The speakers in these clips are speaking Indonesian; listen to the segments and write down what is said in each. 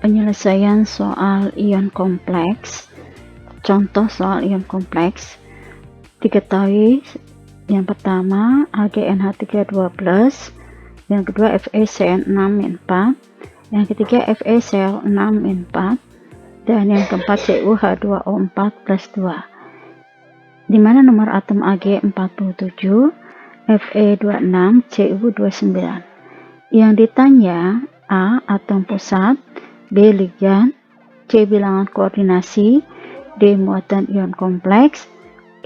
Penyelesaian soal ion kompleks. Contoh soal ion kompleks. Diketahui yang pertama AgNH32+, yang kedua FeCl6-4, yang ketiga FeCl6-4, dan yang keempat CuH2O4+2. Di mana nomor atom Ag47, Fe26, Cu29. Yang ditanya A. atom pusat, B. ligan, C. bilangan koordinasi, D. muatan ion kompleks,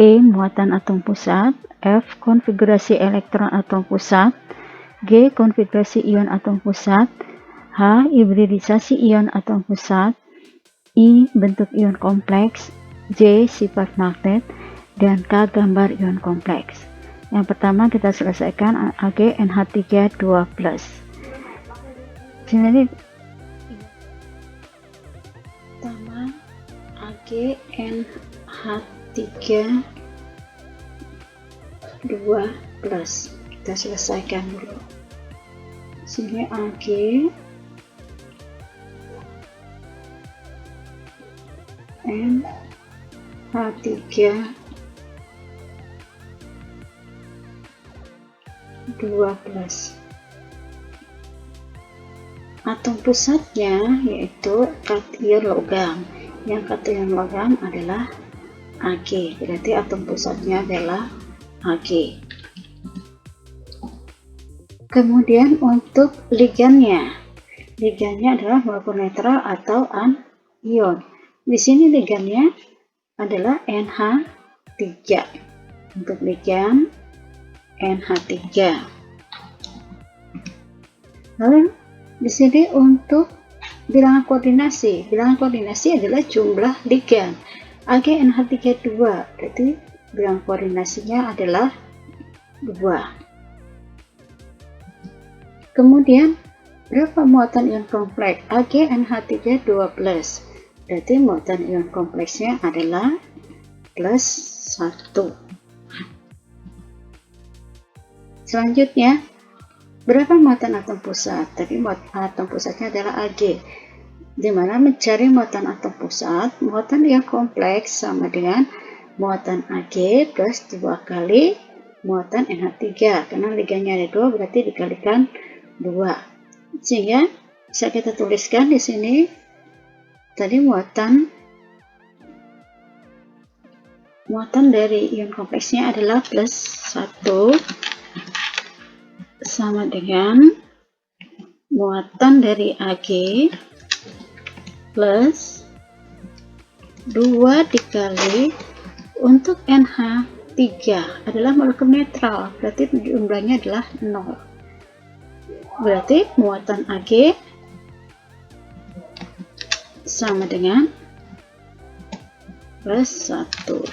E. muatan atom pusat, F. konfigurasi elektron atom pusat, G. konfigurasi ion atom pusat, H. hibridisasi ion atom pusat, I. bentuk ion kompleks, J. sifat magnet, dan K. gambar ion kompleks. Yang pertama kita selesaikan AgNH32+. Jadi pertama AgNH32+, kita selesaikan dulu. Sini AgNH32+. Atom pusatnya yaitu kation logam. Yang kation logam adalah Ag. Berarti atom pusatnya adalah Ag. Kemudian untuk ligannya adalah molekul netral atau anion. Di sini ligannya adalah NH3. Untuk ligan NH3. Lalu di sini untuk bilangan koordinasi adalah jumlah ligan AgNH32, berarti bilangan koordinasinya adalah 2. Kemudian berapa muatan ion kompleks AgNH32+, berarti muatan ion kompleksnya adalah +1. Selanjutnya, berapa muatan atom pusat? Tadi atom pusatnya adalah Ag. Dimana mencari muatan atom pusat, muatan ion kompleks sama dengan muatan Ag plus 2 kali muatan NH3. Karena ligannya ada 2, berarti dikalikan 2. Sehingga bisa kita tuliskan di sini, tadi muatan dari ion kompleksnya adalah +1 sama dengan muatan dari Ag plus 2 dikali untuk NH3 adalah molekul netral, berarti jumlahnya adalah 0. Berarti muatan Ag sama dengan +1.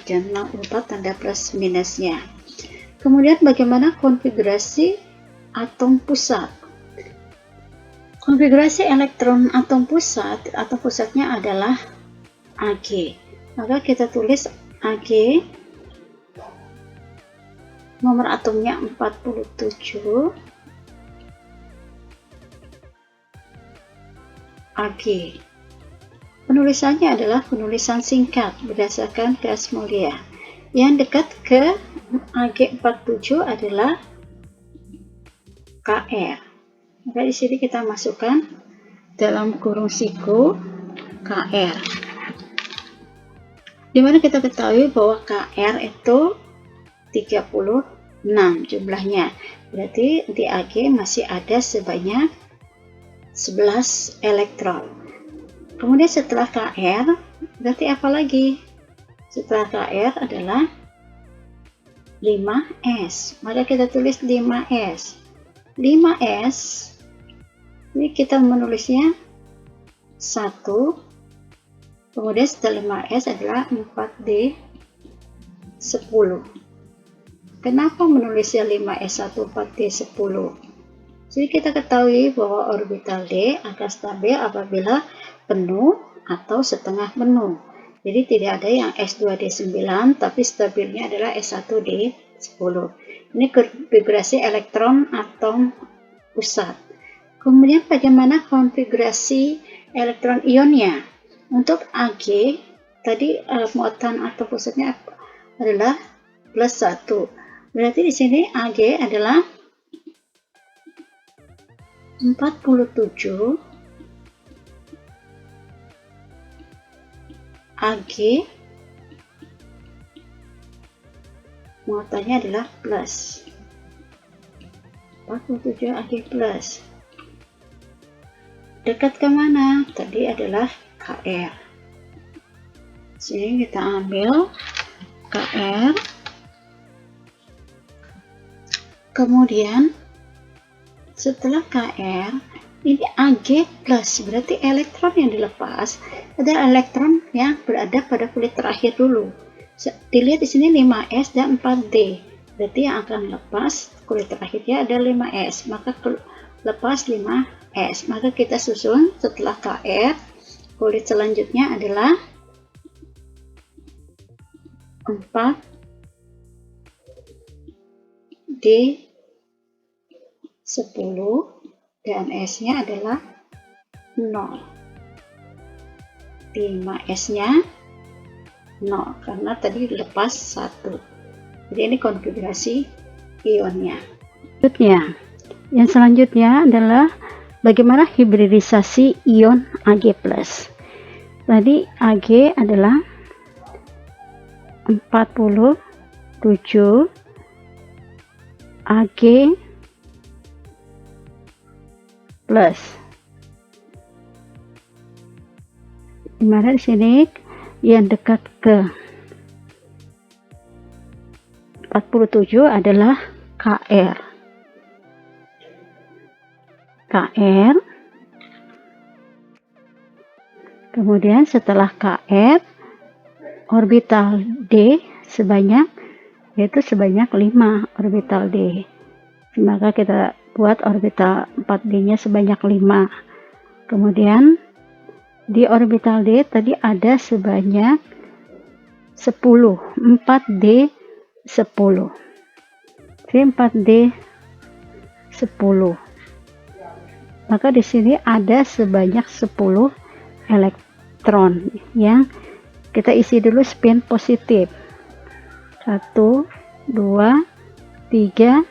Jangan lupa tanda plus minusnya. Kemudian bagaimana konfigurasi atom pusat? Konfigurasi elektron atom pusatnya adalah Ag. Maka kita tulis Ag, nomor atomnya 47, Ag. Penulisannya adalah penulisan singkat berdasarkan gas mulia. Yang dekat ke Ag47 adalah Kr. Maka di sini kita masukkan dalam kurung siku Kr. Dimana kita ketahui bahwa Kr itu 36 jumlahnya. Berarti di Ag masih ada sebanyak 11 elektron. Kemudian setelah Kr, berarti apa lagi? Setelah Kr adalah 5s. Maka kita tulis 5s. 5s ini kita menulisnya 1, kemudian setelah 5s adalah 4d10. Kenapa menulisnya 5s1 4d10? Jadi kita ketahui bahwa orbital D akan stabil apabila penuh atau setengah penuh. Jadi tidak ada yang S2D9, tapi stabilnya adalah S1D10. Ini konfigurasi elektron atom pusat. Kemudian bagaimana konfigurasi elektron ionnya. Untuk Ag tadi muatan atom pusatnya adalah plus 1. Berarti di sini Ag adalah 47 Ag, muatannya adalah plus 47 Ag plus. Dekat ke mana? Tadi adalah Kr. Sini kita ambil Kr, kemudian setelah Kr ini Ag plus, berarti elektron yang dilepas adalah elektron yang berada pada kulit terakhir dulu. Dilihat di sini 5s dan 4d, berarti yang akan lepas kulit terakhirnya ada 5s, maka lepas 5s. Maka kita susun setelah Kr, kulit selanjutnya adalah 4d10 dan S-nya adalah 0. 5S-nya 0 karena tadi lepas 1. Jadi ini konfigurasi ionnya. Yang selanjutnya adalah bagaimana hibridisasi ion Ag+. Tadi Ag adalah 47 Ag plus, dimana di sini yang dekat ke 47 adalah Kr. Kemudian setelah Kr, orbital D sebanyak 5 orbital D. Maka kita buat orbital 4D nya sebanyak 5. Kemudian di orbital D tadi ada sebanyak 10, 4D 10. Jadi 4D 10. Maka di sini ada sebanyak 10 elektron yang kita isi dulu spin positif. 1, 2, 3, 4,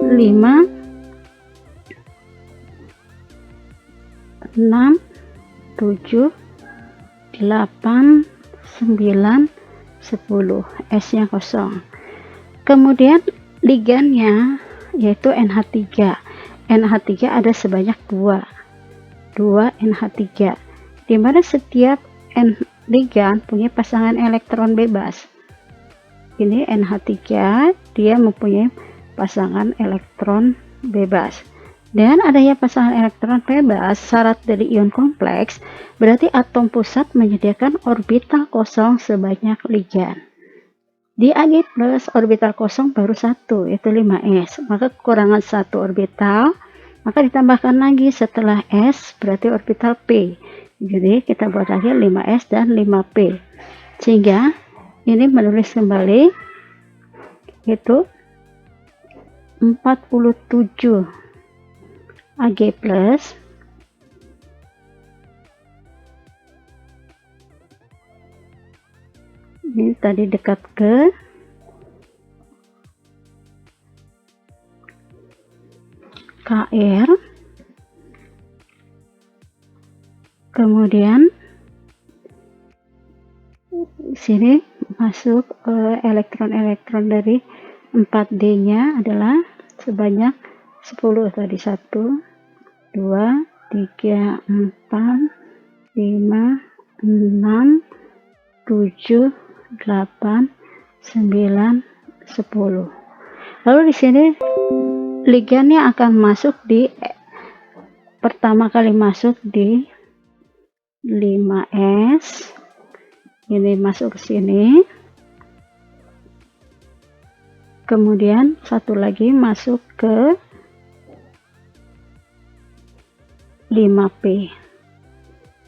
5, 6, 7, 8, 9, 10. S-nya kosong. Kemudian ligannya yaitu NH3. NH3 ada sebanyak 2 NH3, di mana setiap ligan punya pasangan elektron bebas. Ini NH3, dia mempunyai pasangan elektron bebas. Dan adanya pasangan elektron bebas, syarat dari ion kompleks, berarti atom pusat menyediakan orbital kosong sebanyak ligan. Di Ag+, orbital kosong baru 1, yaitu 5s. Maka kekurangan 1 orbital, maka ditambahkan lagi setelah s, berarti orbital p. Jadi kita buat lagi 5s dan 5p. Sehingga ini menulis kembali itu 47 Ag+, ini tadi dekat ke Kr, kemudian sini masuk elektron-elektron dari 4D nya adalah sebanyak 10 tadi, 1, 2, 3, 4, 5, 6, 7, 8, 9, 10. Lalu di sini ligannya akan masuk di pertama kali masuk di 5s. Ini masuk ke sini. Kemudian satu lagi masuk ke 5p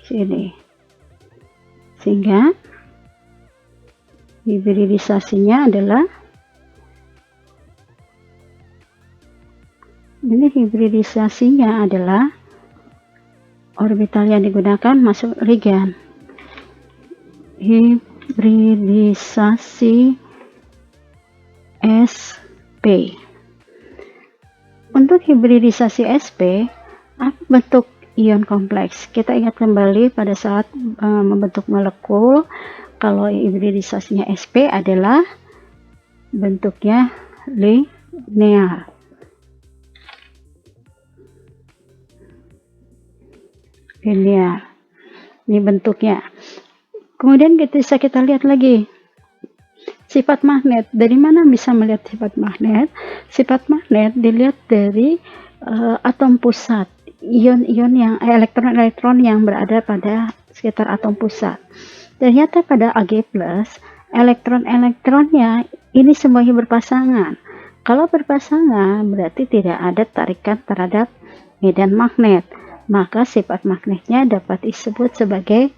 sini. Sehingga hibridisasinya adalah orbital yang digunakan masuk ligan. Hibridisasi sp. Untuk hibridisasi sp, apa bentuk ion kompleks? Kita ingat kembali pada saat membentuk molekul, kalau hibridisasinya sp adalah bentuknya linear. Ini bentuknya. Kemudian bisa kita lihat lagi sifat magnet. Dari mana bisa melihat sifat magnet? Sifat magnet dilihat dari atom pusat, ion-ion yang elektron-elektron yang berada pada sekitar atom pusat. Ternyata pada Ag+, elektron-elektronnya ini semuanya berpasangan. Kalau berpasangan berarti tidak ada tarikan terhadap medan magnet, maka sifat magnetnya dapat disebut sebagai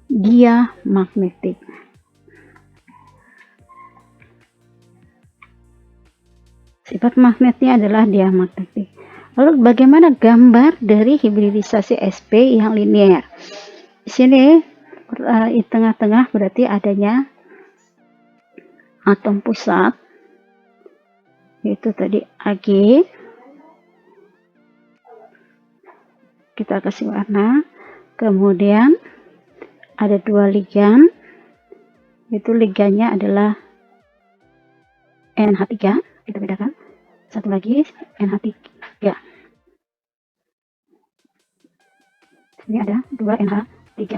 diamagnetik. Sifat magnetnya adalah diamagnetik. Lalu bagaimana gambar dari hibridisasi sp yang linear? Di sini di tengah-tengah berarti adanya atom pusat, yaitu tadi Ag. Kita kasih warna. Kemudian ada dua ligan, itu ligannya adalah NH3, kita bedakan. Satu lagi NH3. Ini ada dua NH3.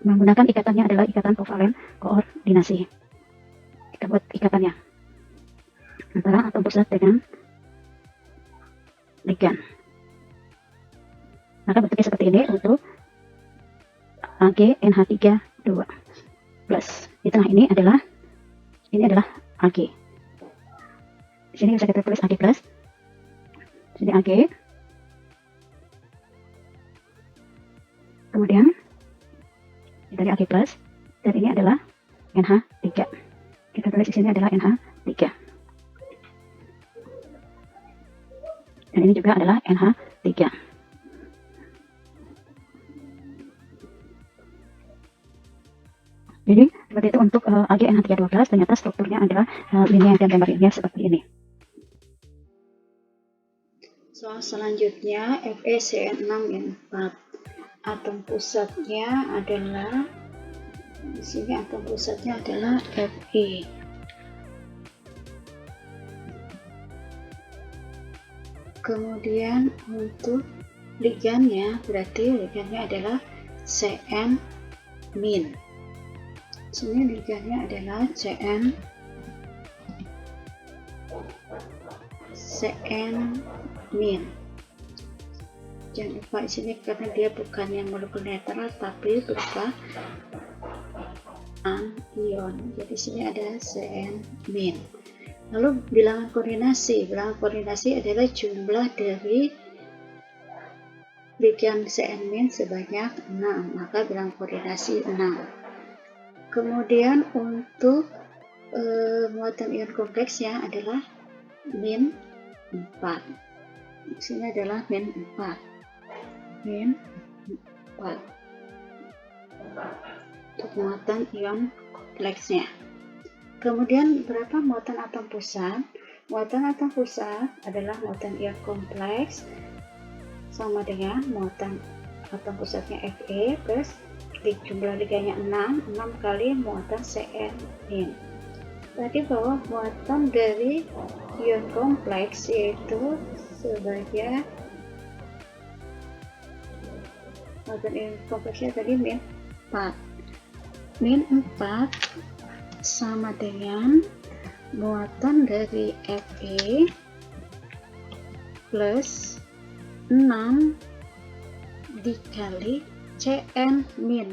Menggunakan ikatannya adalah ikatan kovalen koordinasi. Kita buat ikatannya antara atom pusat dengan ligan. Maka bentuknya seperti ini untuk AgNH3 2 plus. Di tengah ini adalah Ag. Di sini bisa kita tulis Ag plus. Di sini Ag. Kemudian dari Ag plus, dan ini adalah NH3. Kita tulis di sini adalah NH3. Dan ini juga adalah NH3. Jadi seperti itu untuk AgNH312, ternyata strukturnya adalah linear dan gambar linear seperti ini. Soal selanjutnya FeCN6N4. Atom pusatnya adalah, di sini atom pusatnya adalah Fe. Kemudian untuk ligannya, berarti ligannya adalah Cn-. Sini ligannya adalah Cn-. Jangan lupa di sini karena dia bukan yang molekul netral tapi berupa anion. Jadi sini ada Cn-. Lalu bilangan koordinasi. Bilangan koordinasi adalah jumlah dari ligan Cn- sebanyak 6, maka bilangan koordinasi 6. Kemudian untuk muatan ion kompleksnya adalah min 4. Di sini adalah min 4. Untuk muatan ion kompleksnya. Kemudian berapa muatan atom pusat? Muatan atom pusat adalah muatan ion kompleks sama dengan muatan atom pusatnya Fe plus jumlah ligannya 6 kali muatan Cn-. Berarti bahwa muatan dari ion kompleks yaitu sebagai muatan ion kompleksnya tadi min 4. Min 4 sama dengan muatan dari Fe plus 6 dikali Cn-,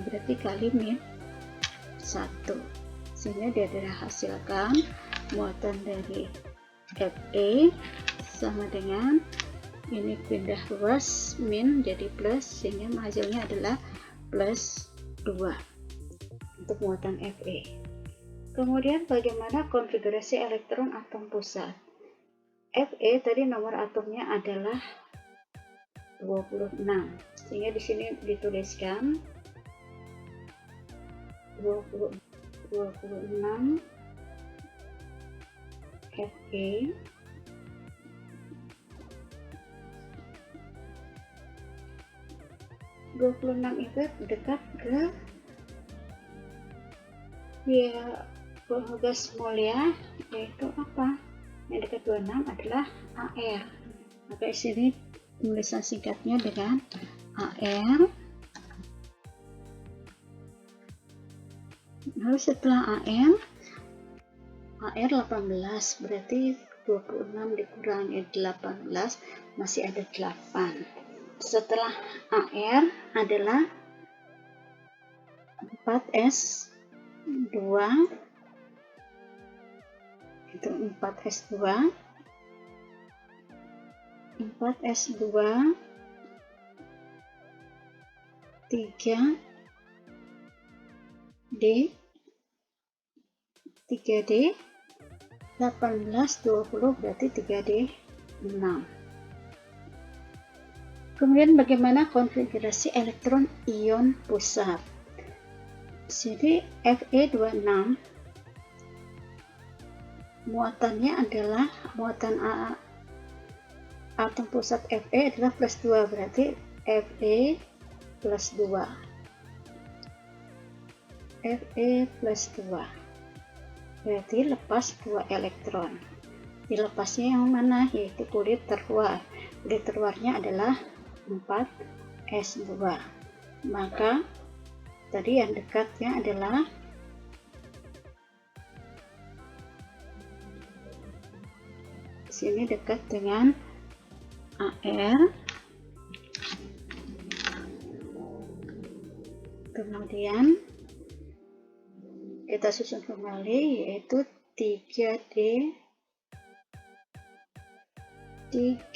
berarti kali min 1. Sehingga dia dihasilkan muatan dari Fe sama dengan ini pindah plus min jadi plus, sehingga hasilnya adalah plus 2 untuk muatan Fe. Kemudian bagaimana konfigurasi elektron atom pusat? Fe tadi nomor atomnya adalah 26. Sehingga di sini dituliskan 26 FE itu dekat ke gas mulia, yaitu apa? Yang dekat 26 adalah AR. Maka di sini tulisan singkatnya dengan AR. Lalu setelah AR 18, berarti 26 dikurangi 18 masih ada 8. Setelah AR adalah 4S2, itu 4S2 3D 18, 20 berarti 3D 6. Kemudian bagaimana konfigurasi elektron ion pusat? Jadi Fe26 muatannya adalah muatan atom pusat Fe adalah plus 2, berarti Fe plus 2. Fe plus 2 berarti lepas 2 elektron. Dilepasnya yang mana? Yaitu kulit terluar. Kulit terluarnya adalah 4S2. Maka tadi yang dekatnya adalah sini dekat dengan AR. Kemudian kita susun kembali, yaitu 3D 6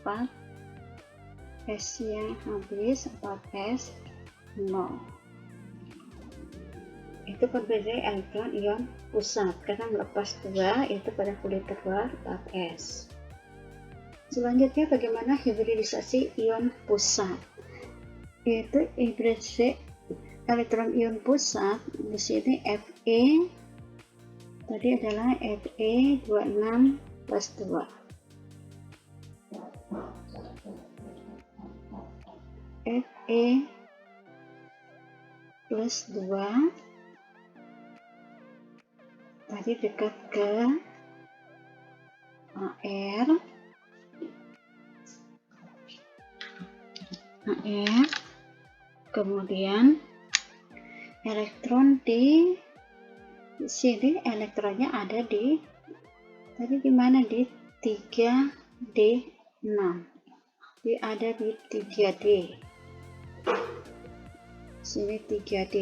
4 S nya habis 4S 0. Itu perbedaan elektron ion pusat karena melepas 2 itu pada kulit terluar 4S. Selanjutnya bagaimana hibridisasi ion pusat? Yaitu hibridisasi elektron ion pusat di sini Fe tadi adalah Fe26 plus 2. Fe plus 2 tadi dekat ke AR. Kemudian elektron di sini, elektronnya ada di tadi di mana? Di 3D6. Ada di 3D. Sini 3D.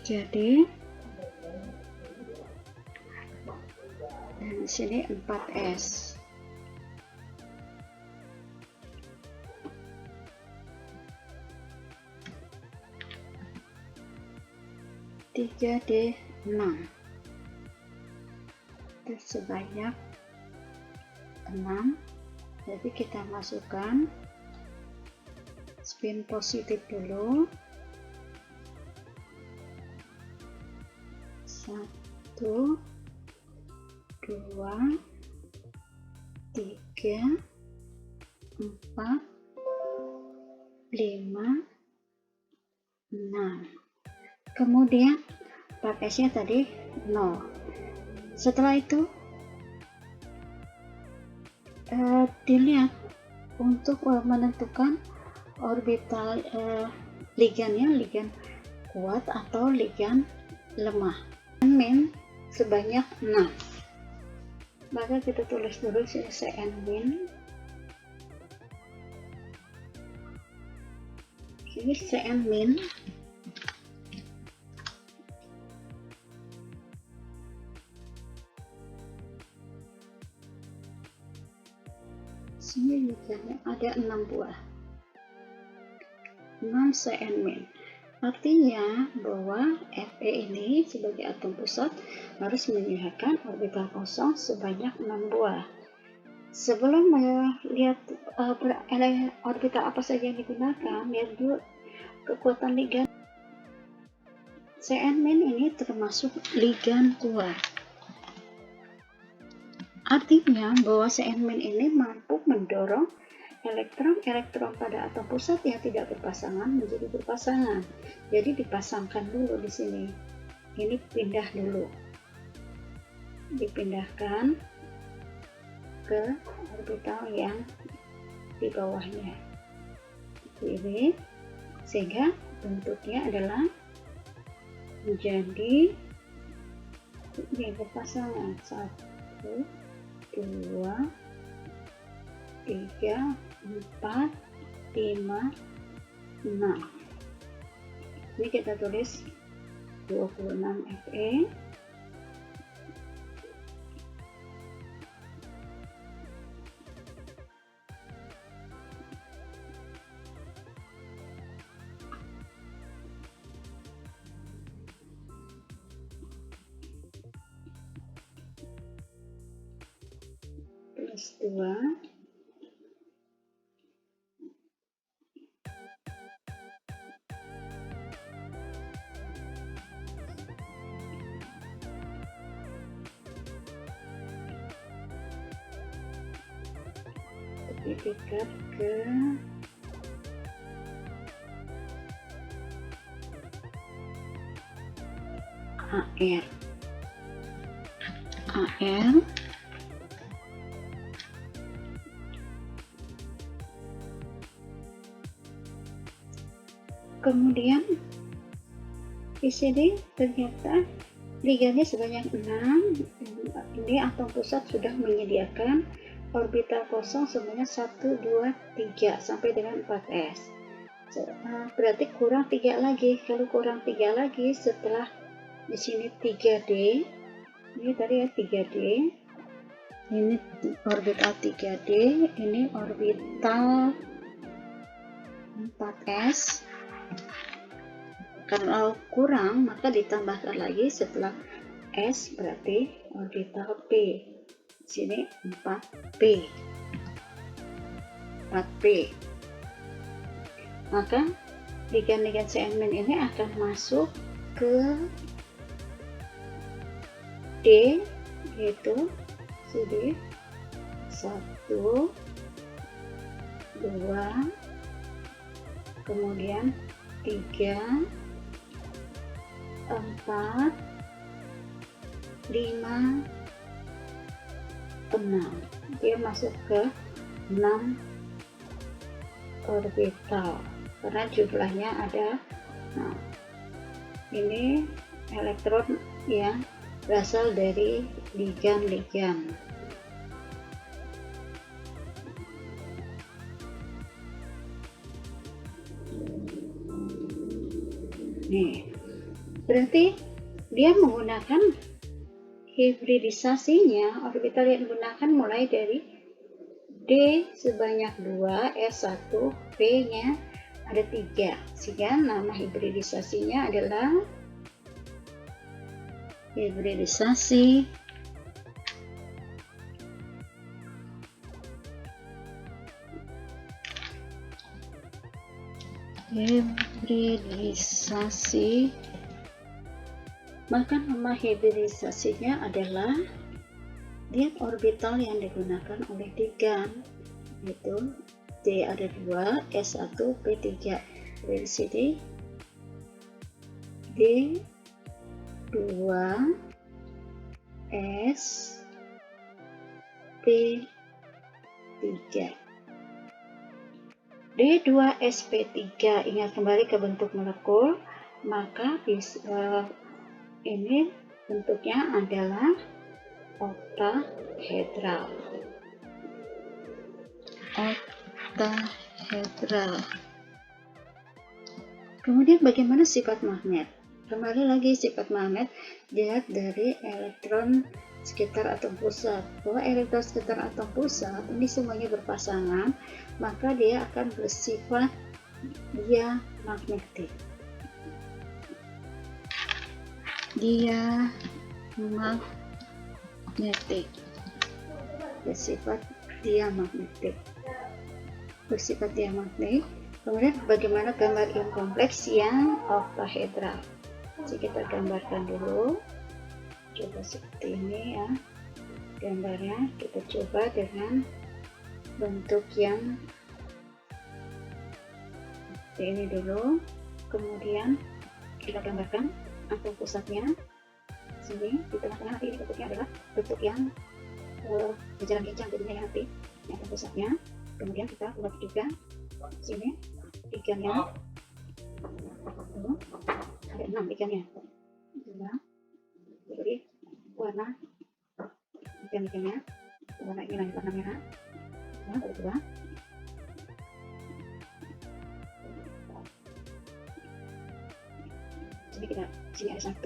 Jadi dan di sini 4S. Tiga D6 itu sebanyak 6. Jadi kita masukkan spin positif dulu. 1, 2, 3, 4, 5, 6. Kemudian 4S nya tadi 0. Setelah itu dilihat untuk menentukan orbital ligannya, ligan kuat atau ligan lemah. Min sebanyak 6. Maka kita tulis dulu Cn min. Ini Cn min misalnya ada 6 buah, 6 Cn-. Artinya bahwa Fe ini sebagai atom pusat harus menyediakan orbital kosong sebanyak 6 buah. Sebelum melihat orbital apa saja yang digunakan, lihat dulu kekuatan ligan. Cn- ini termasuk ligan kuat. Artinya bahwa Cn- ini mampu mendorong elektron-elektron pada atom pusat yang tidak berpasangan menjadi berpasangan. Jadi dipasangkan dulu di sini. Ini pindah dulu. Dipindahkan ke orbital yang di bawahnya. Ini sehingga bentuknya adalah menjadi ini berpasangan 1, 2, 3, 4, 5, 6. Ini kita tulis 26 Fe plus 2 sertifikat ke AR kemudian di sini ternyata ligannya sebanyak 6. Ini atom pusat sudah menyediakan orbital kosong sebanyak 1, 2, 3 sampai dengan 4s. Berarti kurang 3 lagi. Kalau kurang 3 lagi setelah di sini 3D, ini tadi ya 3D, ini orbital 3D, ini orbital 4s. Kalau kurang maka ditambahkan lagi setelah S, berarti orbital P. Sini 4P. 4P. Maka ligan-ligan Cn- ini akan masuk ke D, yaitu CD 1, 2, kemudian 3, 4, 5, 6. Dia masuk ke 6 orbital karena jumlahnya ada. Nah, ini elektron yang berasal dari ligan-ligan. Nih, berarti dia menggunakan hibridisasinya, orbital yang digunakan mulai dari D sebanyak 2, S1, P-nya ada 3. Sehingga nama hibridisasinya adalah hibridisasi maka nama hibridisasinya adalah lihat orbital yang digunakan oleh ligan, yaitu D ada 2, S1, P3. Dari sini D 2, S, P3. D2SP3, ingat kembali ke bentuk molekul, maka bisa ini bentuknya adalah oktahedral. Kemudian bagaimana sifat magnet? Kembali lagi sifat magnet dilihat dari elektron sekitar atom pusat. Bahwa elektron sekitar atom pusat ini semuanya berpasangan, maka dia akan bersifat diamagnetik. Bersifat diamagnetik. Kemudian bagaimana gambar ion kompleks yang oktahedral? Jadi kita gambarkan dulu, coba seperti ini ya gambarnya. Kita coba dengan bentuk yang seperti ini dulu, kemudian kita gambarkan atom pusatnya. Sini di tengah-tengah nanti ini bentuknya adalah bentuk yang berjalan-jalan, jadinya hati ini atom pusatnya. Kemudian kita buat juga sini ikannya, ada 6 ikannya. Jadi warna ikan-ikannya warna ini warna merah. Nah, kedua sini ada 1,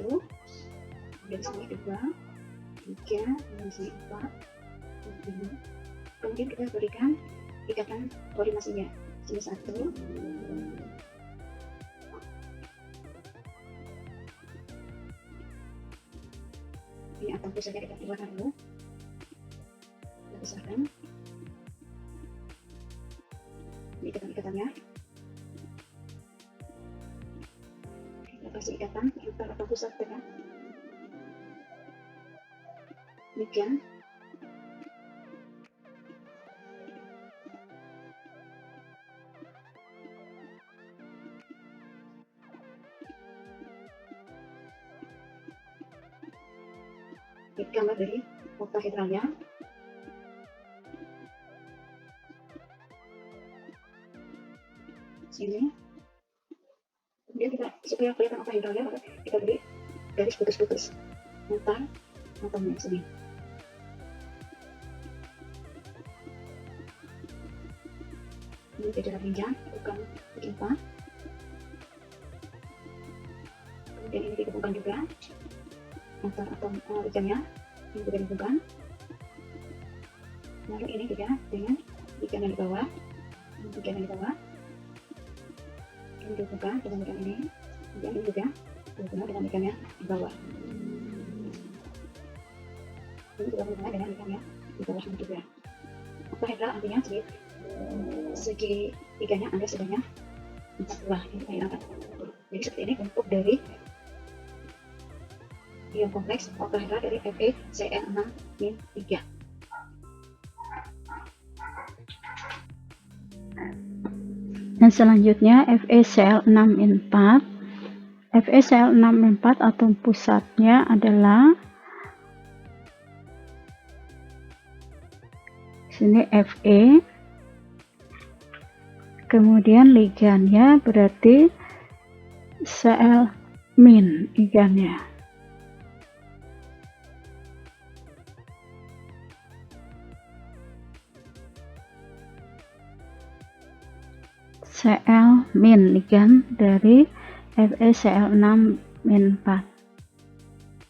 dan sini 2, 3, dan sini 4, 5. Kemudian kita berikan ikatan koordinasinya. Sini 1, ini atom pusatnya kita keluarkan dulu, kita pisahkan ini ikatan-ikatannya, kita kasih ikatan antara atom pusat dengan demikian. Gambar dari oktahedralnya. Sini. Kemudian kita supaya kelihatan oktahedralnya, maka kita beri garis putus-putus antar atomnya sini. Ini jarak pinjam, bukan bikin 4. Kemudian ini digabungkan juga antar atom ikannya, ini juga digabungkan. Lalu ini juga dengan ikan yang di bawah, ini digabungkan dengan ikan ini, kemudian ini juga digabungkan dengan ikannya di bawah. Ini juga digabungkan dengan ikannya di bawah juga. Oktahedral artinya segi ikannya ada sebanyak 4 buah. Ini kayak apa? Jadi seperti ini bentuk dari ion kompleks oktahedral dari FeCl6-3. Dan selanjutnya FeCl6-4. FeCl6-4 atom pusatnya adalah sini Fe, kemudian ligannya berarti Cl- igannya. Cl- ligan dari FeCl6-4.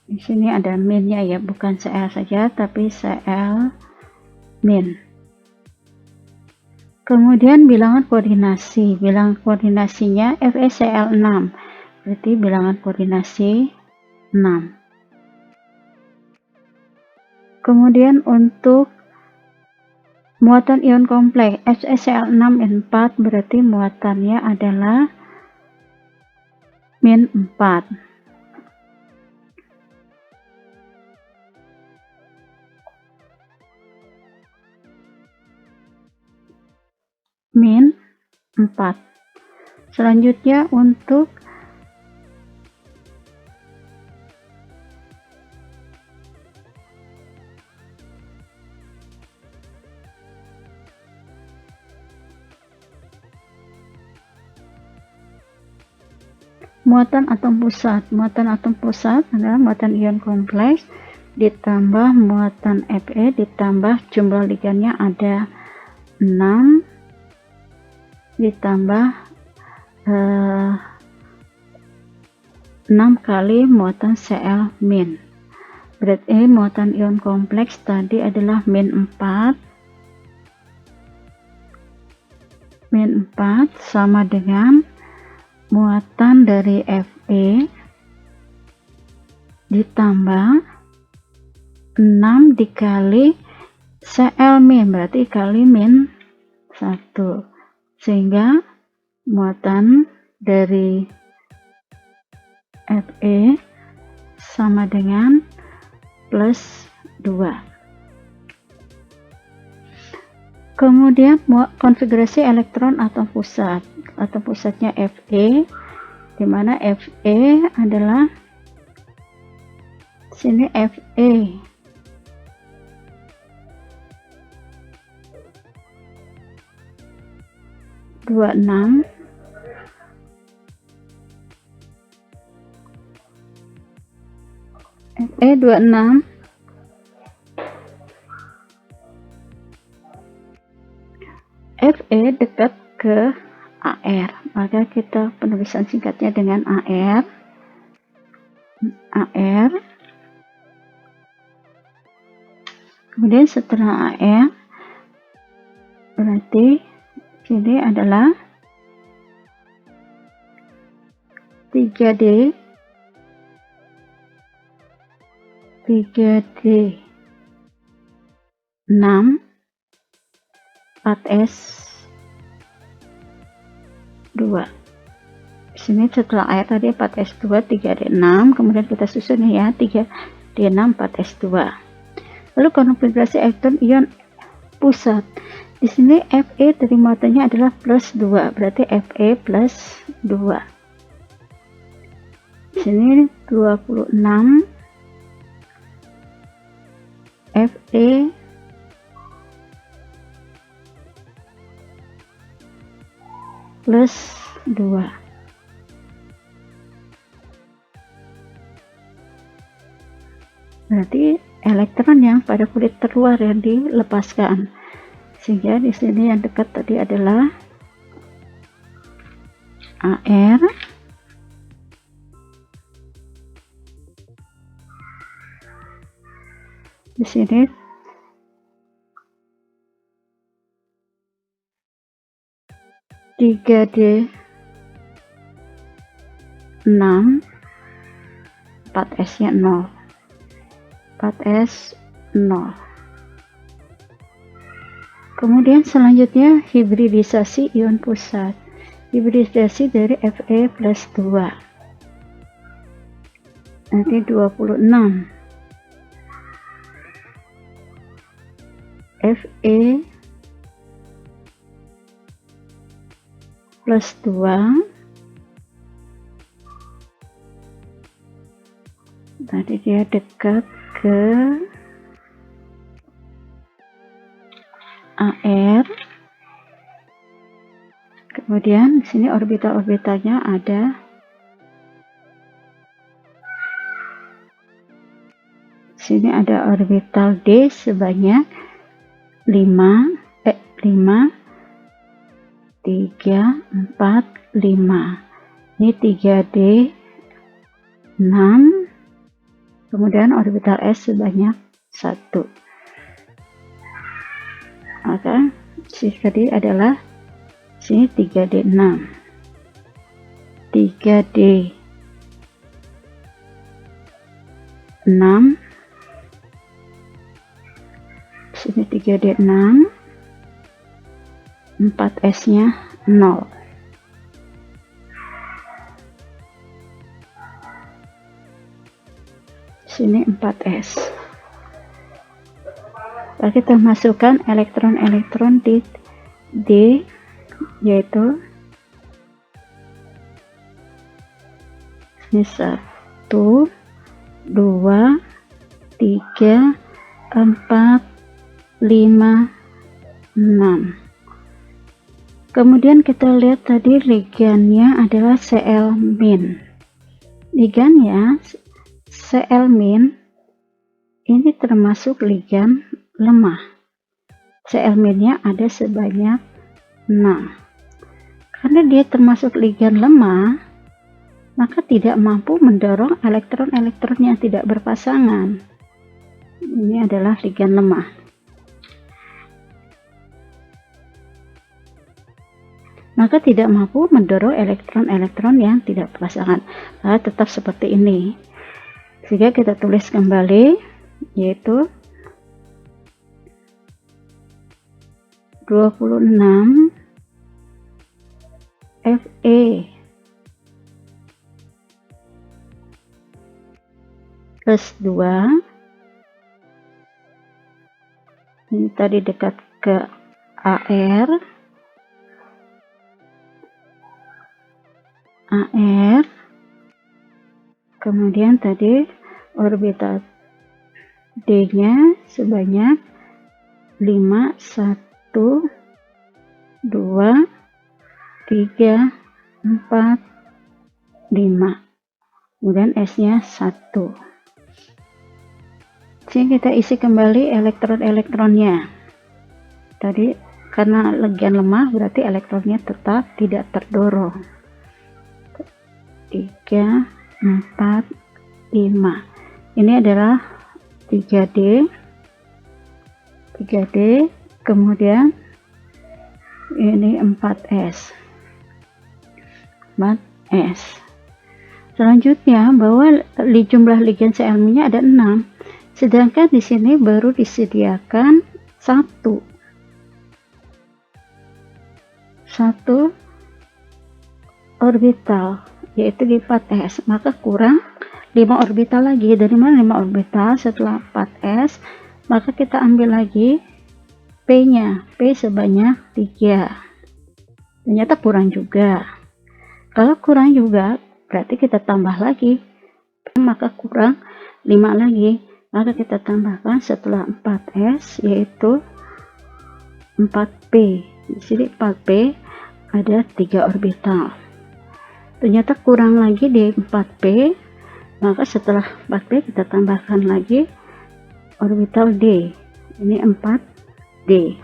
Di sini ada minnya ya, bukan Cl saja tapi Cl-. Kemudian bilangan koordinasi. Bilangan koordinasinya FeCl6. Berarti bilangan koordinasi 6. Kemudian untuk muatan ion kompleks FeCl6-4 berarti muatannya adalah -4. -4. Selanjutnya untuk muatan atom pusat. Muatan atom pusat adalah muatan ion kompleks ditambah muatan Fe ditambah jumlah ligannya ada 6 ditambah 6 kali muatan Cl-. Berarti muatan ion kompleks tadi adalah min 4 sama dengan muatan dari Fe ditambah 6 dikali Cl min, berarti kali min 1, sehingga muatan dari Fe sama dengan plus 2. Kemudian konfigurasi elektron atom pusat. Atom pusatnya Fe, di mana Fe adalah sini Fe Fe 26 Fe dekat ke Ar, maka kita penulisan singkatnya dengan Ar. Kemudian setelah Ar, berarti ini adalah 3D 6 4s2. Sini setelah air tadi 4s2 3d6, kemudian kita susun ya 3d6 4s2. Lalu konfigurasi elektron ion pusat. Di sini Fe dari muatannya adalah plus 2, berarti Fe plus 2. Di sini 26 Fe plus 2. Berarti elektron yang pada kulit terluar yang dilepaskan, sehingga di sini yang dekat tadi adalah Ar, di sini 3d6 4s nya 0, 4s 0. Kemudian selanjutnya hibridisasi ion pusat. Hibridisasi dari Fe plus 2, nanti 26 Fe plus 2, tadi dia dekat ke Ar. Kemudian di sini orbital-orbitalnya ada sini ada orbital D sebanyak 5 3 4 5. Ini 3D 6, kemudian orbital S sebanyak 1. Maka tadi adalah sini 3D6, 3D6, sini 3D6, 4S nya 0. Sini 4S. Lalu kita masukkan elektron-elektron di D, yaitu ini 1 2 3 4 5 6. Kemudian kita lihat tadi ligannya adalah Cl-. Ligannya Cl- ini termasuk ligan lemah. Cl-nya ada sebanyak 6. Karena dia termasuk ligan lemah, maka tidak mampu mendorong elektron-elektron yang tidak berpasangan. Ini adalah ligan lemah. Maka tidak mampu mendorong elektron-elektron yang tidak berpasangan. Nah, tetap seperti ini. Sehingga kita tulis kembali, yaitu 26 Fe plus 2. Ini tadi dekat ke AR, kemudian tadi orbital D-nya sebanyak 5, 1, 2, 3, 4, 5. Kemudian S-nya 1. Jadi kita isi kembali elektron-elektronnya. Tadi karena ligan lemah berarti elektronnya tetap tidak terdorong. 3, 4, 5. Ini adalah 3D. Kemudian ini 4S. Selanjutnya bahwa jumlah ligan Cl-nya ada 6. Sedangkan di sini baru disediakan satu orbital, yaitu di 4S. Maka kurang 5 orbital lagi. Dari mana 5 orbital setelah 4S? Maka kita ambil lagi P-nya. P sebanyak 3. Ternyata kurang juga. Kalau kurang juga, berarti kita tambah lagi. Maka kurang 5 lagi. Maka kita tambahkan setelah 4S, yaitu 4P. Di sini 4P ada 3 orbital. Ternyata kurang lagi di 4P. Maka setelah 4P kita tambahkan lagi orbital D. Ini 4D.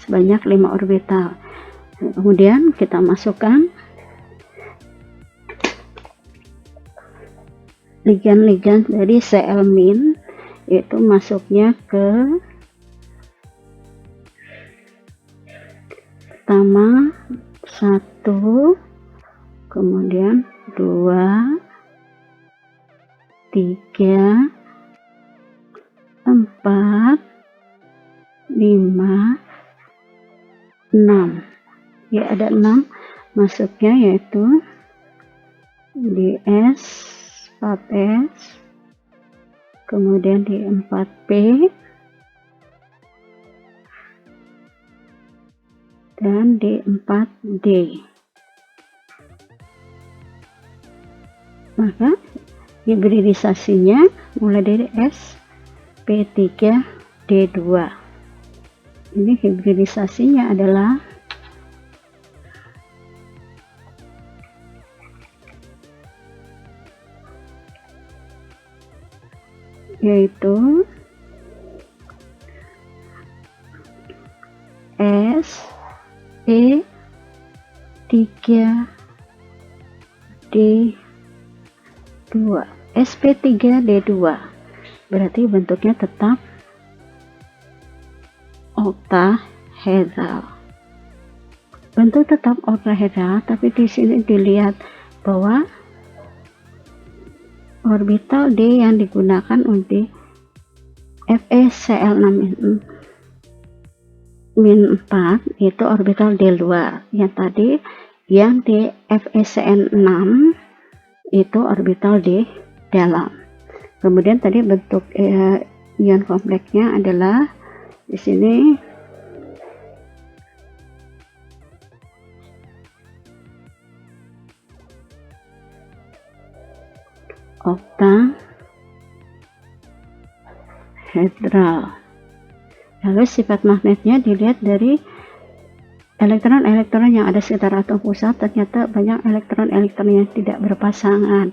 Sebanyak 5 orbital. Kemudian kita masukkan ligan-ligan dari Cl-, yaitu masuknya ke pertama 1, kemudian 2, 3, 4, 5, 6. Ya, ada 6 masuknya, yaitu DS 4S, kemudian di 4P, dan di 4D. Maka hibridisasinya mulai dari sp3d2. Ini hibridisasinya adalah yaitu sp3d2. Berarti bentuknya tetap oktahedral. Bentuk tetap oktahedral, tapi di sini dilihat bahwa orbital D yang digunakan untuk FeCl6-4 itu orbital D luar. Yang tadi yang di FeCN6 itu orbital D dalam. Kemudian tadi bentuk ion kompleksnya adalah di sini oktahedral. Lalu sifat magnetnya dilihat dari elektron-elektron yang ada sekitar atom pusat. Ternyata banyak elektron-elektron yang tidak berpasangan.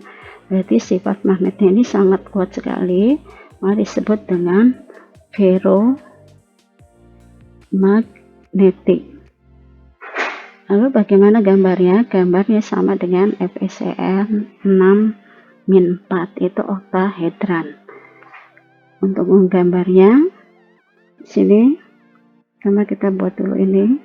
Berarti sifat magnetnya ini sangat kuat sekali. Maka disebut dengan ferromagnetik. Lalu bagaimana gambarnya? Gambarnya sama dengan FeCl6-4, itu oktahedran. Untuk menggambarnya, di sini sama kita buat dulu ini.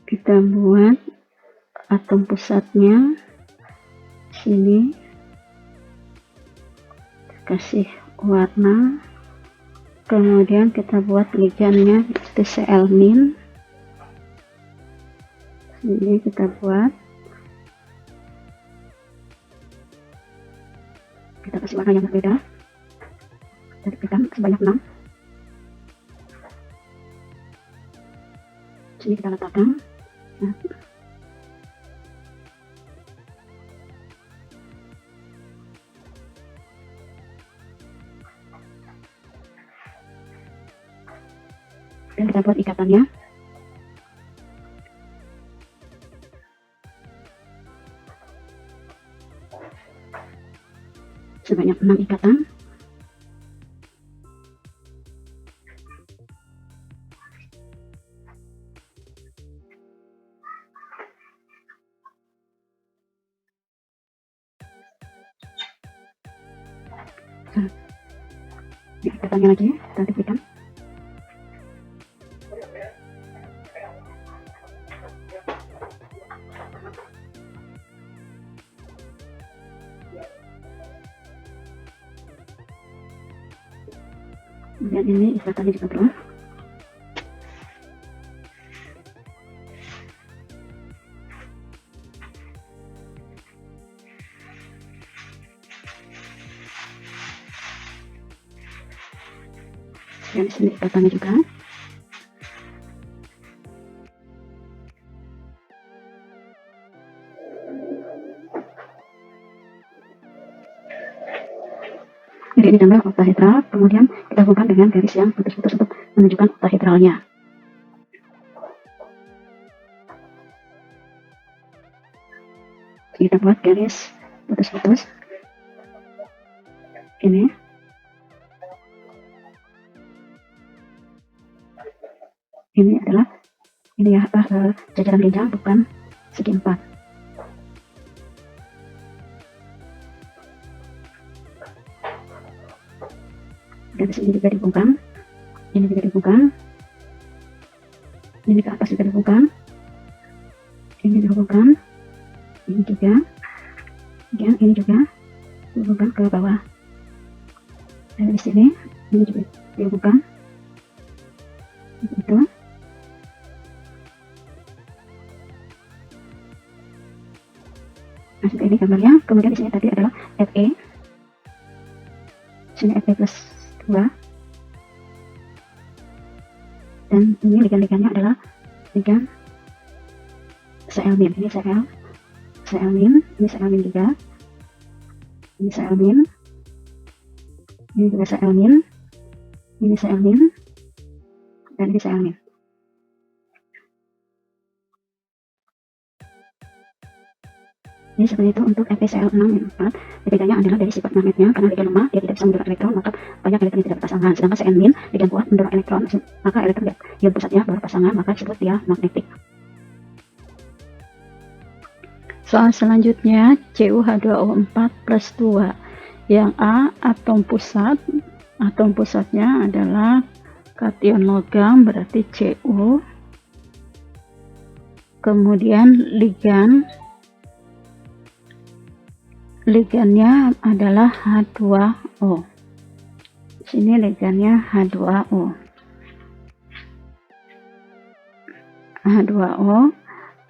Kita buat atom pusatnya sini, kasih warna, kemudian kita buat ligannya itu Cl-. Ini kita buat, kita kasih warna yang berbeda, kita berikan sebanyak 6. Sini kita letakkan. Nah, dan kita buat ikatannya. Sebanyak 6 ikatan. Ikatannya lagi kita tipikan. Kemudian ini ikatannya juga belum. Dan di sini ikatannya juga. Jadi ditambah oktahedral, kemudian kita hubungkan dengan garis yang putus-putus untuk menunjukkan oktahedralnya. Kita buat garis putus-putus ini. Ini adalah jajaran genjang, bukan segi 4. Garis ini juga dihubungkan, ini juga dihubungkan, ini ke atas juga dihubungkan, ini dihubungkan, ini juga, dan ini juga dihubungkan ke bawah. Dan di sini ini juga dihubungkan, itu. Nah, seperti ini gambarnya. Kemudian di sini tadi adalah Fe, sini Fe plus 2, dan ini ligan-ligannya adalah ligan Cl-. Ini Cl-, ini Cl- juga, ini Cl-, ini juga Cl-, ini Cl-, dan ini Cl-. Ini seperti itu untuk FeCl6-4. Bedanya adalah dari sifat magnetnya, karena ligan lemah dia tidak bisa mendorong elektron, maka banyak elektron yang tidak berpasangan. Sedangkan Cn- ligan kuat mendorong elektron, maka elektron ion pusatnya berpasangan, maka disebut dia magnetik. Soal selanjutnya CuH2O4 plus 2. Yang A, atom pusatnya adalah kation logam, berarti Cu. Kemudian ligannya adalah H2O. Sini ligannya H2O.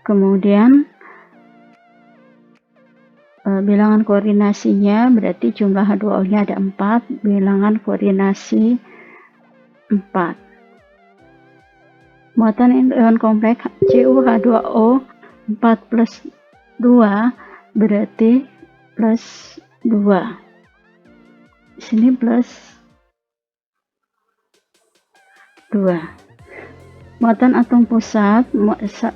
Kemudian bilangan koordinasinya berarti jumlah H2O-nya ada 4, bilangan koordinasi 4. Muatan ion kompleks CuH2O 4 plus 2 berarti plus 2. Sini plus 2. Muatan atom pusat,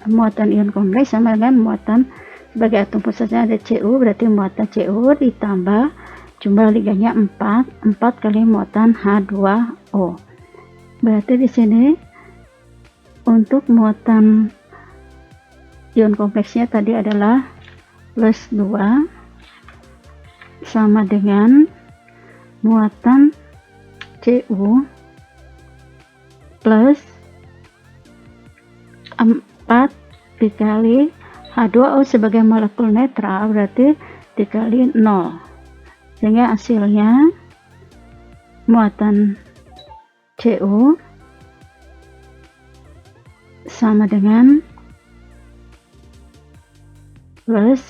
muatan ion kompleks sama dengan muatan sebagai atom pusatnya ada Cu, berarti muatan Cu ditambah jumlah ligannya 4 kali muatan H2O. Berarti di sini untuk muatan ion kompleksnya tadi adalah plus 2 sama dengan muatan Cu plus 4 dikali H2O sebagai molekul netral, berarti dikali 0, sehingga hasilnya muatan Cu sama dengan plus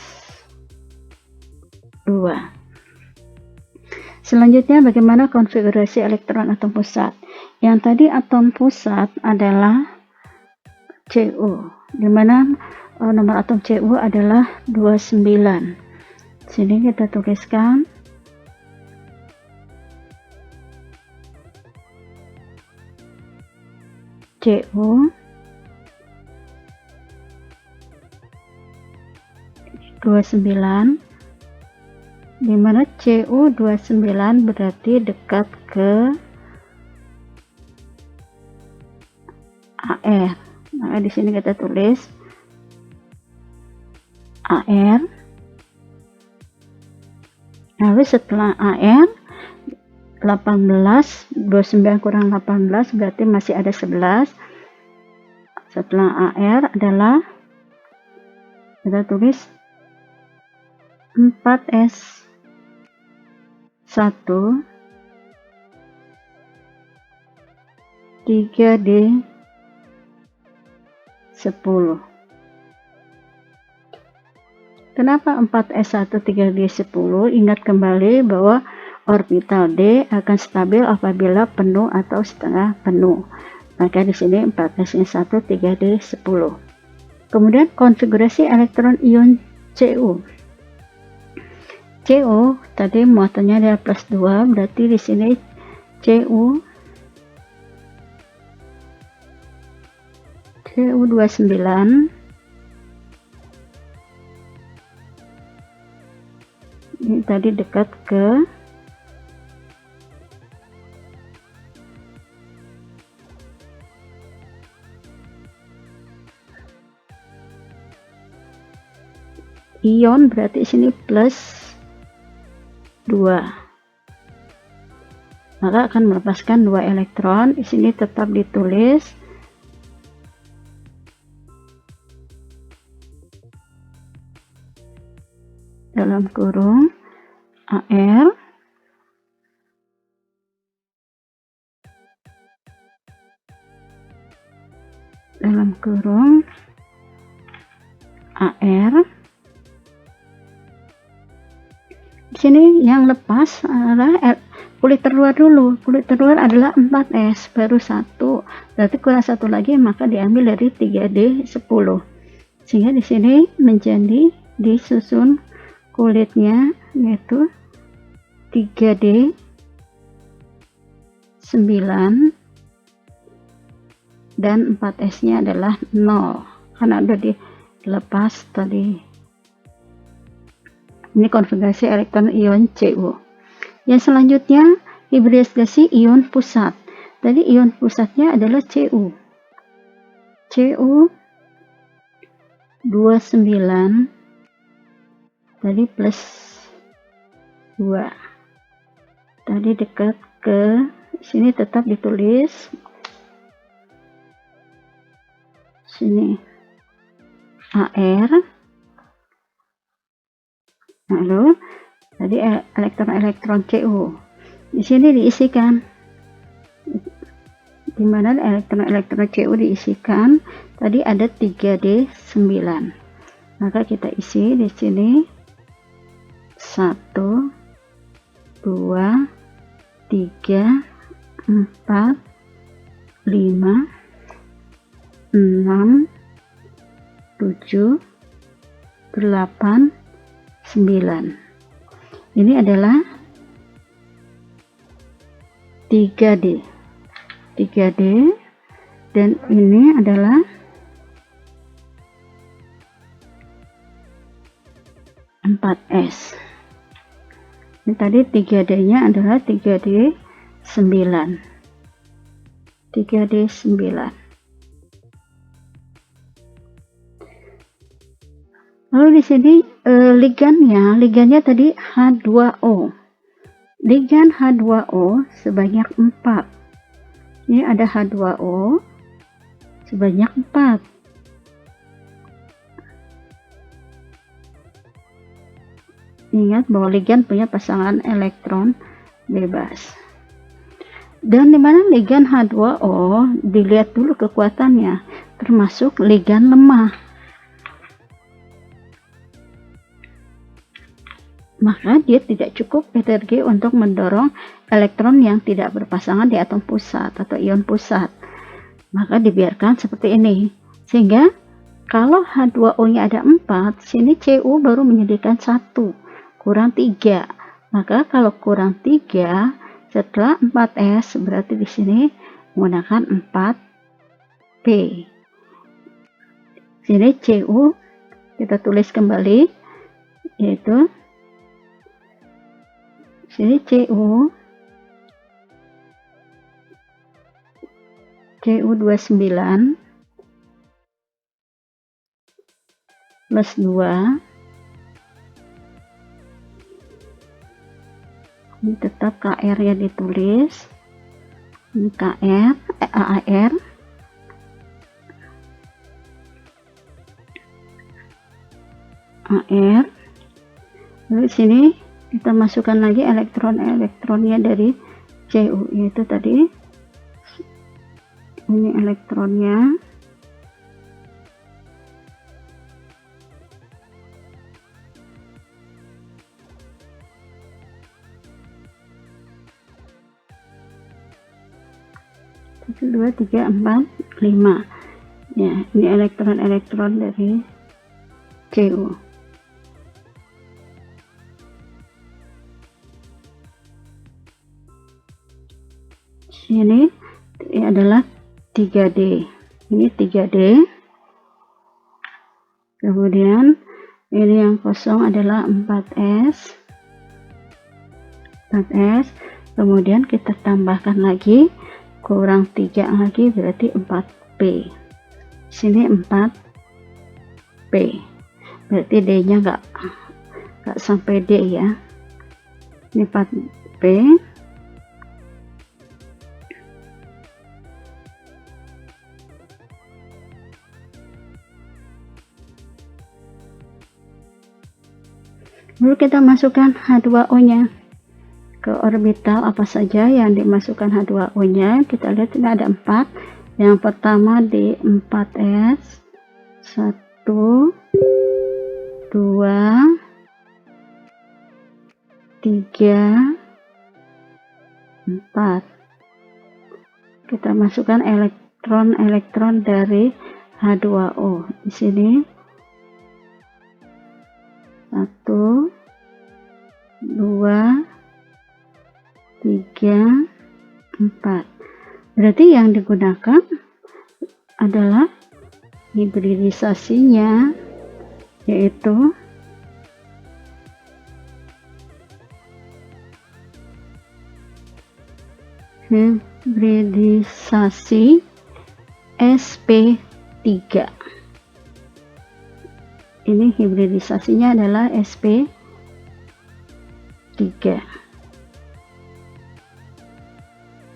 2. Selanjutnya, bagaimana konfigurasi elektron atom pusat? Yang tadi atom pusat adalah Cu, di mana nomor atom Cu adalah 29. Sini kita tuliskan Cu 29, di mana Cu 29 berarti dekat ke Ar. Maka di sini kita tulis Ar. Lalu setelah Ar 18, 29 kurang 18 berarti masih ada 11. Setelah Ar adalah kita tulis 4S 1 3D 10. Kenapa 4S1 3D10? Ingat kembali bahwa orbital D akan stabil apabila penuh atau setengah penuh. Maka di sini 4S1 3D10. Kemudian konfigurasi elektron ion Cu. Cu tadi muatannya adalah plus 2, berarti di sini Cu 29 ini tadi dekat ke ion, berarti sini plus 2, maka akan melepaskan 2 elektron. Di sini tetap ditulis dalam kurung Ar dalam kurung Ar. Di sini yang lepas adalah kulit terluar dulu. Kulit terluar adalah 4S baru 1, berarti kurang 1 lagi, maka diambil dari 3D10, sehingga di sini menjadi disusun kulitnya yaitu 3D9 dan 4S nya adalah 0 karena udah dilepas tadi. Ini konfigurasi elektron ion Cu. Yang selanjutnya hibridisasi ion pusat. Tadi ion pusatnya adalah Cu. Cu 29 tadi plus 2. Tadi dekat ke sini, tetap ditulis sini Ar. Lalu tadi elektron Cu di sini diisikan, di mana elektron Cu diisikan tadi ada 3D9, maka kita isi di sini 1 2 3 4 5 6 7 8 9. Ini adalah 3D dan ini adalah 4S. Ini tadi 3D nya adalah 3D9. Lalu di sini ligannya tadi H2O. Ligan H2O sebanyak 4. Ini ada H2O sebanyak 4. Ingat bahwa ligan punya pasangan elektron bebas. Dan di mana ligan H2O, dilihat dulu kekuatannya, termasuk ligan lemah. Maka dia tidak cukup energi untuk mendorong elektron yang tidak berpasangan di atom pusat atau ion pusat. Maka dibiarkan seperti ini. Sehingga kalau H2O-nya ada 4, sini Cu baru menyediakan 1, kurang 3. Maka kalau kurang 3 setelah 4S, berarti di sini menggunakan 4P. Sini Cu kita tulis kembali, yaitu sini Cu29 plus 2, ini tetap KR ya ditulis, ini KR, AR, lalu sini kita masukkan lagi elektronnya dari Cu, yaitu tadi ini elektronnya, satu, 2, 3, 4, 5. Ya, ini elektron dari Cu. Ini adalah 3D. Ini 3D. Kemudian ini yang kosong adalah 4S. Kemudian kita tambahkan lagi, kurang 3 lagi berarti 4P. Sini 4P. Berarti D-nya nggak sampai D ya. Ini 4P. Lalu kita masukkan H2O-nya ke orbital apa saja yang dimasukkan H2O-nya. Kita lihat ini ada 4. Yang pertama di 4S. 1, 2, 3, 4. Kita masukkan elektron dari H2O. Di sini 1, 2, 3, 4. Berarti yang digunakan adalah hibridisasinya, yaitu hibridisasi sp3. Ini hibridisasinya adalah sp3.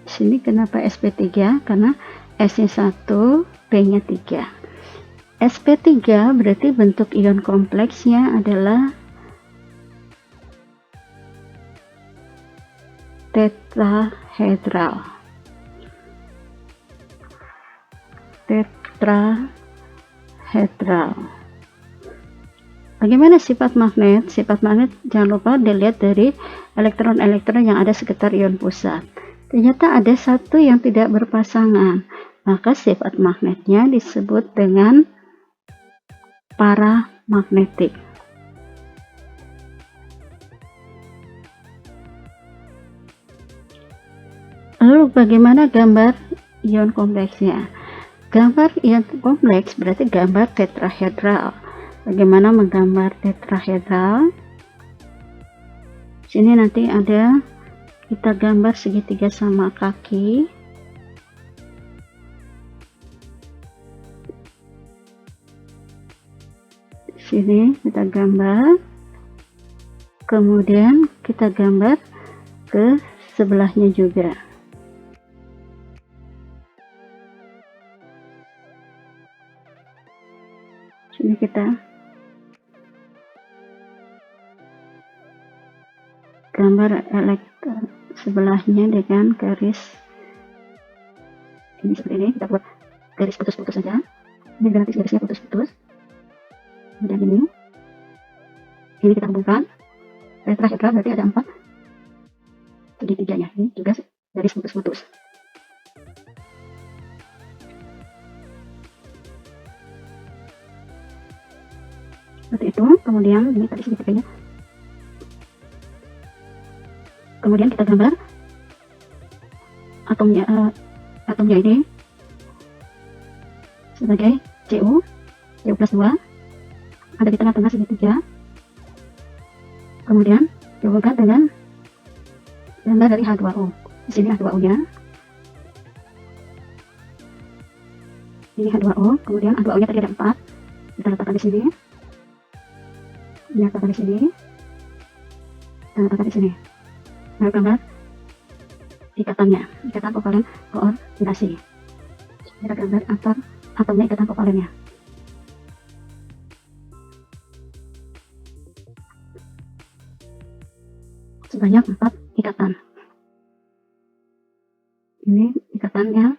Sini kenapa sp3? Karena S-nya 1, P-nya 3. sp3 berarti bentuk ion kompleksnya adalah tetrahedral. Bagaimana sifat magnet? Sifat magnet jangan lupa dilihat dari elektron-elektron yang ada sekitar ion pusat. Ternyata ada satu yang tidak berpasangan, maka sifat magnetnya disebut dengan paramagnetik. Lalu bagaimana gambar ion kompleksnya? Gambar ion kompleks berarti gambar tetrahedral. Bagaimana menggambar tetrahedral? Sini nanti ada, kita gambar segitiga sama kaki. Sini kita gambar, kemudian kita gambar ke sebelahnya juga. Sini kita gambar sebelahnya dengan garis ini seperti ini. Kita buat garis putus-putus saja. Ini garisnya putus-putus. Kemudian ini kita hubungkan. Terakhir berarti ada 4 segitiganya. Ini juga garis putus-putus. Seperti itu. Kemudian ini tadi segitiganya. Kemudian kita gambar atomnya ini sebagai Cu plus 2, ada di tengah-tengah segitiga. Kemudian dihubungkan dengan gambar dari H2O. Di sini H2O-nya. Ini H2O, kemudian H2O-nya tadi ada 4. Kita letakkan di sini. Ini letakkan di sini. Dan letakkan di sini. Nah, gambar ikatannya, ikatan kovalen koordinasi. Kita gambar antar atomnya, ikatan kovalennya. Sebanyak 4 ikatan. Ini ikatannya.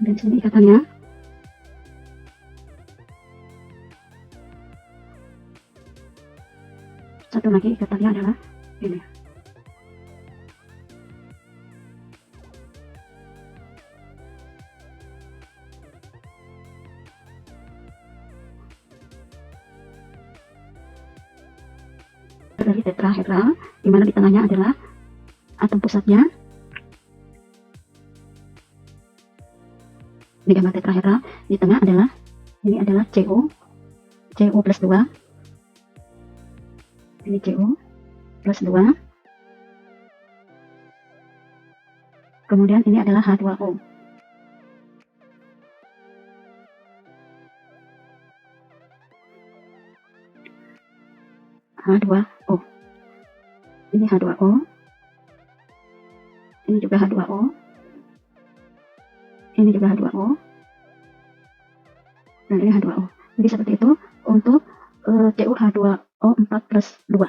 Dan di sini ikatannya. Satu lagi ikatannya adalah ini. Dari tetrahedral, di mana di tengahnya adalah atom pusatnya. Di gambar tetrahedral, di tengah adalah ini adalah Cu plus 2. Ini Cu plus 2. Kemudian ini adalah H2O. H2O. Ini H2O. Ini juga H2O. Ini juga H2O. Dan ini H2O. Jadi seperti itu untuk CuH2O 4 plus 2.